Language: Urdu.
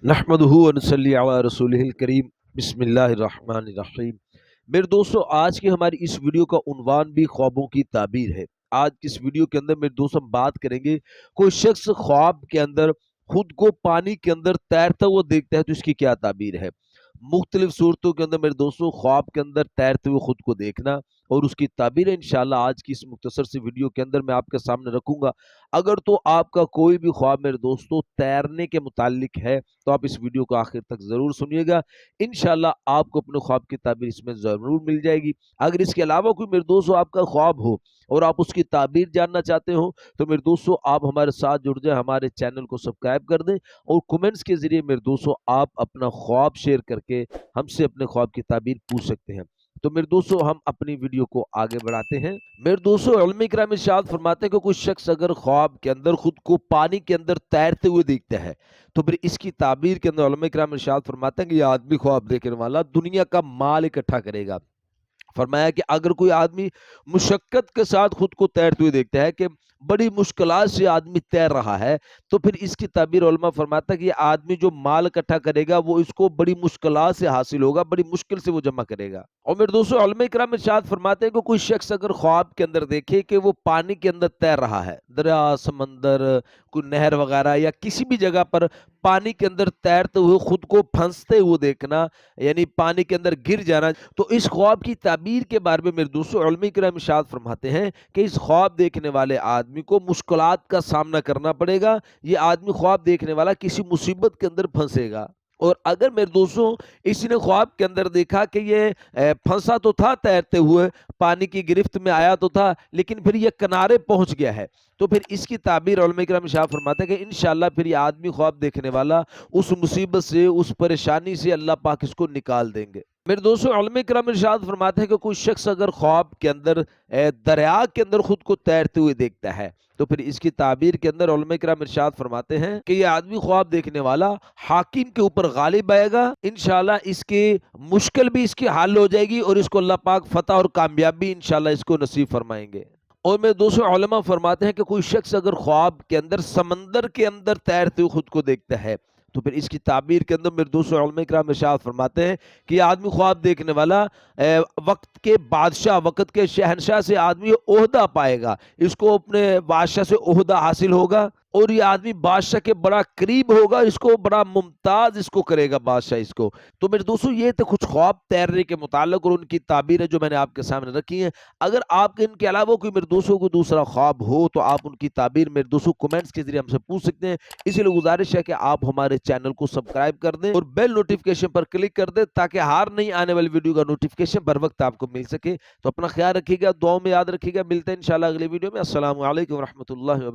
نحمدہ ونصلی علی رسولہ الکریم بسم اللہ الرحمن الرحیم۔ میرے دوستو، آج کی ہماری اس ویڈیو کا عنوان بھی خوابوں کی تعبیر ہے۔ آج کی اس ویڈیو کے اندر میرے دوستو ہم بات کریں گے، کوئی شخص خواب کے اندر خود کو پانی کے اندر تیرتا ہوا دیکھتا ہے تو اس کی کیا تعبیر ہے۔ مختلف صورتوں کے اندر میرے دوستو خواب کے اندر تیرتے ہوئے خود کو دیکھنا اور اس کی تعبیر انشاءاللہ آج کی اس مختصر سی ویڈیو کے اندر میں آپ کے سامنے رکھوں گا۔ اگر تو آپ کا کوئی بھی خواب میرے دوستو تیرنے کے متعلق ہے تو آپ اس ویڈیو کو آخر تک ضرور سنیے گا، انشاءاللہ آپ کو اپنے خواب کی تعبیر اس میں ضرور مل جائے گی۔ اگر اس کے علاوہ کوئی میرے دوستو آپ کا خواب ہو اور آپ اس کی تعبیر جاننا چاہتے ہو تو میرے دوستو آپ ہمارے ساتھ جڑ جائیں، ہمارے چینل کو سبسکرائب کر دیں اور کومنٹس کے ذریعے میرے دوستو آپ اپنا خواب شیئر کر کے ہم سے اپنے خواب کی تعبیر پوچھ سکتے ہیں۔ تو میرے دوستو ہم اپنی ویڈیو کو آگے بڑھاتے ہیں۔ میرے دوستو علماء کرام ارشاد فرماتے ہیں کہ کوئی شخص اگر خواب کے اندر خود کو پانی کے اندر تیرتے ہوئے دیکھتا ہے تو پھر اس کی تعبیر کے اندر علماء کرام ارشاد فرماتے ہیں کہ یہ آدمی خواب دیکھنے والا دنیا کا مال اکٹھا کرے گا۔ فرمایا کہ اگر کوئی آدمی مشقت کے ساتھ خود کو تیرتے ہوئے دیکھتا ہے کہ بڑی مشکلات سے آدمی تیر رہا ہے تو پھر اس کی تعبیر علماء فرماتا ہے کہ یہ آدمی جو مال اکٹھا کرے گا وہ اس کو بڑی مشکلات سے حاصل ہوگا، بڑی مشکل سے وہ جمع کرے گا۔ اور میرے دوستو علماء کرام ارشاد فرماتے ہیں کہ کوئی شخص اگر خواب کے اندر دیکھے کہ وہ پانی کے اندر تیر رہا ہے، دریا، سمندر، کوئی نہر وغیرہ یا کسی بھی جگہ پر پانی کے اندر تیرتے ہوئے خود کو پھنستے ہوئے دیکھنا، یعنی پانی کے اندر گر جانا، تو اس خواب کی تعبیر کے بارے میں میرے دوستو علماء کرام ارشاد فرماتے ہیں کہ اس خواب دیکھنے والے آدمی کو مشکلات کا سامنا کرنا پڑے گا۔ یہ آدمی خواب دیکھنے والا کسی مصیبت کے اندر پھنسے گا۔ اور اگر میرے دوستوں اس نے خواب کے اندر دیکھا کہ یہ پھنسا تو تھا تیرتے ہوئے، پانی کی گرفت میں آیا تو تھا، لیکن پھر یہ کنارے پہنچ گیا ہے، تو پھر اس کی تعبیر علماء کرام ارشاد فرماتے ہیں کہ انشاءاللہ پھر یہ آدمی خواب دیکھنے والا اس مصیبت سے، اس پریشانی سے اللہ پاک اس کو نکال دیں گے۔ میرے دوستو علماء کرام ارشاد فرماتے ہیں کہ کوئی شخص اگر خواب کے اندر دریا کے اندر خود کو تیرتے ہوئے دیکھتا ہے تو پھر اس کی تعبیر کے اندر علماء کرام ارشاد فرماتے ہیں کہ یہ آدمی خواب دیکھنے والا حاکم کے اوپر غالب آئے گا، انشاءاللہ اس کی مشکل بھی اس کی حل ہو جائے گی اور اس کو اللہ پاک فتح اور کامیابی انشاءاللہ اس کو نصیب فرمائیں گے۔ اور میرے دوستو علماء فرماتے ہیں کہ کوئی شخص اگر خواب کے اندر سمندر کے اندر تیرتے ہوئے خود کو دیکھتا ہے تو پھر اس کی تعبیر کے اندر میرے دوستو علماء کرام ارشاد فرماتے ہیں کہ یہ آدمی خواب دیکھنے والا وقت کے بادشاہ، وقت کے شہنشاہ سے آدمی عہدہ پائے گا، اس کو اپنے بادشاہ سے عہدہ حاصل ہوگا اور یہ آدمی بادشاہ کے بڑا قریب ہوگا، اس کو بڑا ممتاز اس کو کرے گا بادشاہ اس کو۔ تو میرے دوستو یہ تھے کچھ خواب تیرنے کے متعلق اور ان کی تعبیر ہے جو میں نے آپ کے سامنے رکھی ہیں۔ اگر آپ کے ان کے علاوہ کوئی میرے دوستوں کو دوسرا خواب ہو تو آپ ان کی تعبیر میرے دوستوں کومنٹس کے ذریعے ہم سے پوچھ سکتے ہیں۔ اسی لیے گزارش ہے کہ آپ ہمارے چینل کو سبسکرائب کر دیں اور بیل نوٹیفیکیشن پر کلک کر دیں تاکہ ہر نئی آنے والی ویڈیو کا نوٹیفیکیشن بر وقت آپ کو مل سکے۔ تو اپنا خیال رکھیے گا، دعاؤں میں یاد رکھیے گا، ملتے ہیں انشاءاللہ اگلی ویڈیو میں۔ السلام علیکم ورحمۃ اللہ وبرکاتہ۔